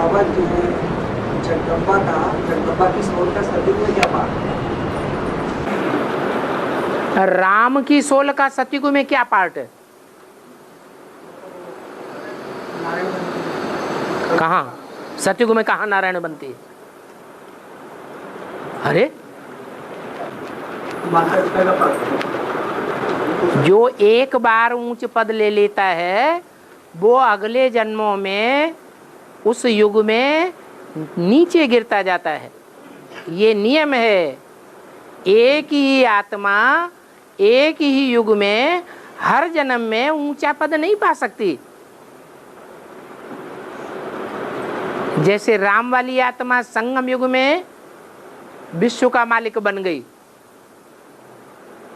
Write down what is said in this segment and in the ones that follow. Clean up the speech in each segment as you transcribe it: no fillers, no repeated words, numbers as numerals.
कहावत जो है जगदम्बा की सोल का सतयुग में क्या पार्ट है? राम की सोल का सतयुग में क्या पार्ट है? कहाँ सतयुग में कहाँ नारायण बनती है? अरे जो एक बार ऊंच पद ले लेता है वो अगले जन्मों में उस युग में नीचे गिरता जाता है। ये नियम है। एक ही आत्मा एक ही युग में हर जन्म में ऊंचा पद नहीं पा सकती। जैसे राम वाली आत्मा संगम युग में विश्व का मालिक बन गई,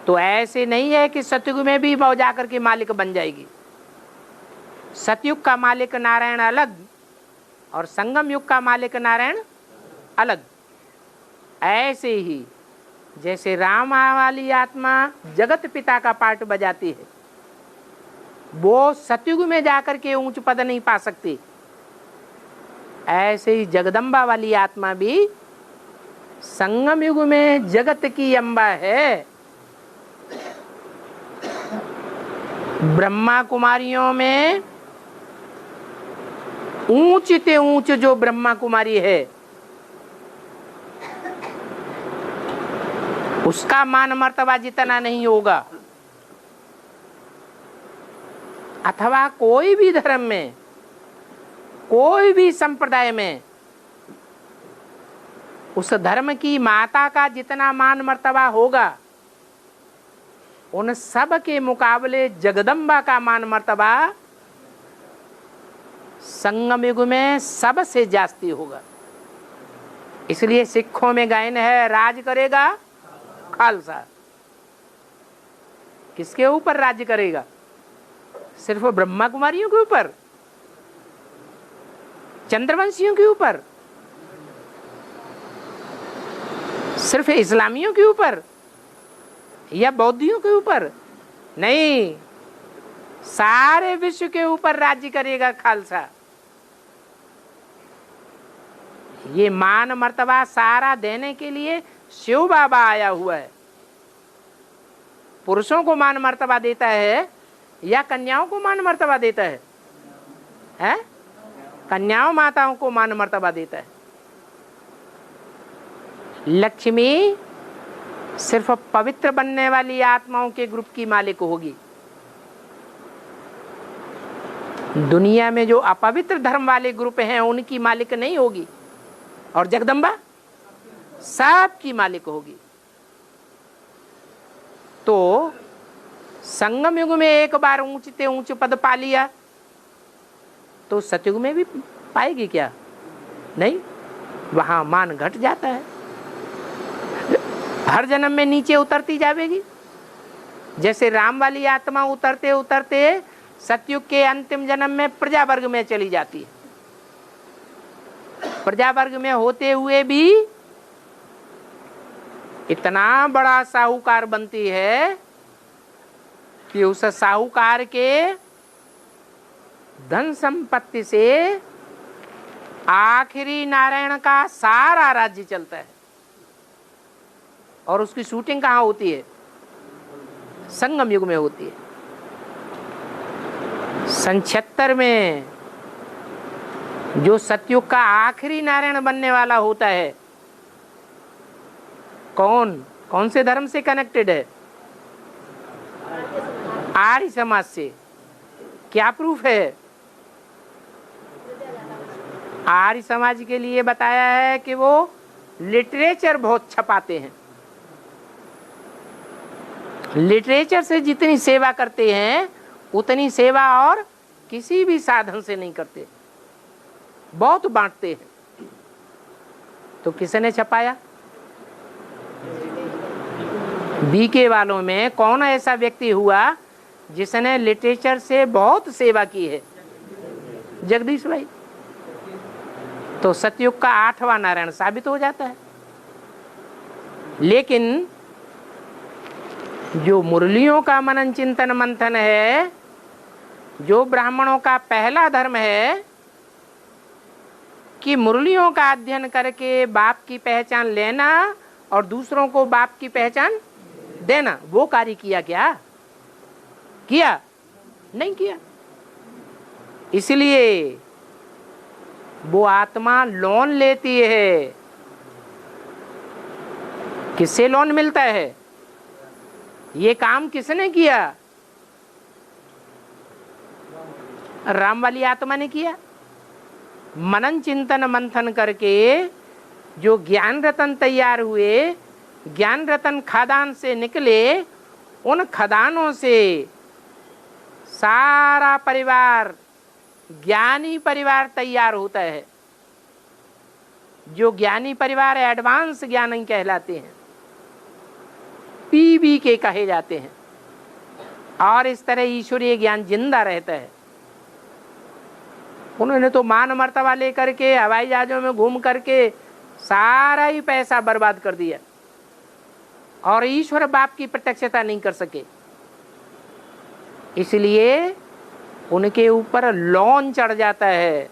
तो ऐसे नहीं है कि सतयुग में भी वो जाकर के मालिक बन जाएगी। सतयुग का मालिक नारायण अलग और संगम युग का मालिक नारायण अलग। ऐसे ही जैसे राम वाली आत्मा जगत पिता का पार्ट बजाती है, वो सतयुग में जाकर के ऊंच पद नहीं पा सकती। ऐसे ही जगदम्बा वाली आत्मा भी संगम युग में जगत की अम्बा है। ब्रह्मा कुमारियों में ऊंच ते ऊंच जो ब्रह्मा कुमारी है उसका मान मर्तबा जितना नहीं होगा, अथवा कोई भी धर्म में कोई भी संप्रदाय में उस धर्म की माता का जितना मान मर्तबा होगा, उन सब के मुकाबले जगदम्बा का मान मर्तबा संगम युग में सबसे जास्ती होगा। इसलिए सिखों में गायन है, राज करेगा खालसा। किसके ऊपर राज्य करेगा? सिर्फ ब्रह्मा कुमारियों के ऊपर, चंद्रवंशियों के ऊपर, सिर्फ इस्लामियों के ऊपर या बौद्धियों के ऊपर? नहीं, सारे विश्व के ऊपर राज्य करेगा खालसा। ये मान मर्तबा सारा देने के लिए शिव बाबा आया हुआ है। पुरुषों को मान मर्तबा देता है या कन्याओं को मान मर्तबा देता है? हैं? कन्याओं माताओं को मान मर्तबा देता है। लक्ष्मी सिर्फ पवित्र बनने वाली आत्माओं के ग्रुप की मालिक होगी। दुनिया में जो अपवित्र धर्म वाले ग्रुप हैं उनकी मालिक नहीं होगी। और जगदम्बा सब की मालिक होगी। तो संगम युग में एक बार ऊंचते ऊंच पद पा लिया तो सतयुग में भी पाएगी क्या? नहीं, वहां मान घट जाता है, हर जन्म में नीचे उतरती जाएगी। जैसे राम वाली आत्मा उतरते उतरते सतयुग के अंतिम जन्म में प्रजा वर्ग में चली जाती है। प्रजा वर्ग में होते हुए भी इतना बड़ा साहूकार बनती है कि उस साहूकार के धन संपत्ति से आखिरी नारायण का सारा राज्य चलता है। और उसकी शूटिंग कहाँ होती है? संगम युग में होती है। सन 76 में जो सतयुग का आखिरी नारायण बनने वाला होता है, कौन से धर्म से कनेक्टेड है? आर्य समाज से। क्या प्रूफ है? आर्य समाज के लिए बताया है कि वो लिटरेचर बहुत छपाते हैं। लिटरेचर से जितनी सेवा करते हैं उतनी सेवा और किसी भी साधन से नहीं करते, बहुत बांटते हैं। तो किसने छपाया? बीके वालों में कौन ऐसा व्यक्ति हुआ जिसने लिटरेचर से बहुत सेवा की है? जगदीश भाई। तो सतयुग का 8वां नारायण साबित हो जाता है। लेकिन जो मुरलियों का मनन चिंतन मंथन है, जो ब्राह्मणों का पहला धर्म है कि मुरलियों का अध्ययन करके बाप की पहचान लेना और दूसरों को बाप की पहचान देना, वो कार्य किया क्या? किया नहीं किया। इसलिए वो आत्मा लोन लेती है। किससे लोन मिलता है? ये काम किसने किया? राम वाली आत्मा ने किया। मनन चिंतन मंथन करके जो ज्ञान रतन तैयार हुए, ज्ञान रतन खदान से निकले, उन खदानों से सारा परिवार ज्ञानी परिवार तैयार होता है। जो ज्ञानी परिवार एडवांस ज्ञानी कहलाते हैं, पीबी के कहे जाते हैं। और इस तरह ईश्वरीय ज्ञान जिंदा रहता है। उन्होंने तो मान मर्तबा लेकर के हवाई जहाजों में घूम करके सारा ही पैसा बर्बाद कर दिया और ईश्वर बाप की प्रत्यक्षता नहीं कर सके। इसलिए उनके ऊपर लोन चढ़ जाता है।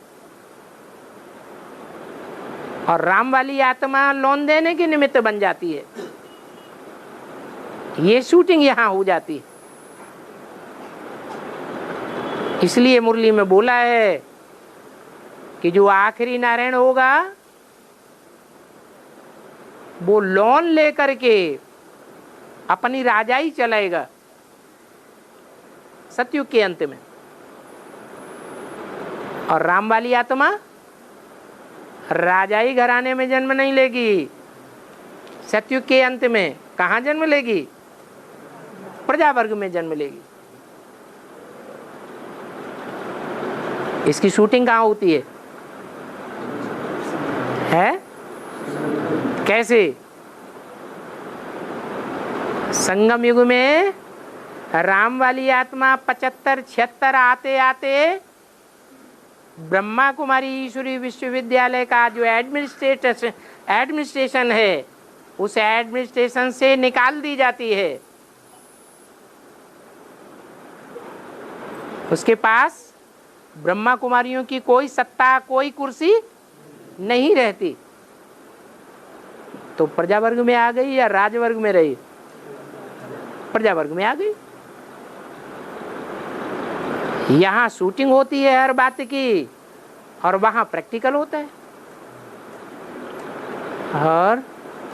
और राम वाली आत्मा लोन देने की निमित्त बन जाती है। ये शूटिंग यहां हो जाती है। इसलिए मुरली में बोला है कि जो आखिरी नारायण होगा वो लोन लेकर के अपनी राजाई चलाएगा सतयुग के अंत में। और राम वाली आत्मा राजाई घराने में जन्म नहीं लेगी। सतयुग के अंत में कहाँ जन्म लेगी? प्रजा वर्ग में जन्म लेगी। इसकी शूटिंग कहाँ होती है? कैसे? संगम युग में राम वाली आत्मा 75-76 आते आते ब्रह्मा कुमारी ईश्वरी विश्वविद्यालय का जो एडमिनिस्ट्रेशन है, उस एडमिनिस्ट्रेशन से निकाल दी जाती है। उसके पास ब्रह्मा कुमारियों की कोई सत्ता, कोई कुर्सी नहीं रहती। तो प्रजा वर्ग में आ गई या राजवर्ग में रही? प्रजा वर्ग में आ गई। यहां शूटिंग होती है हर बात की और वहां प्रैक्टिकल होता है। और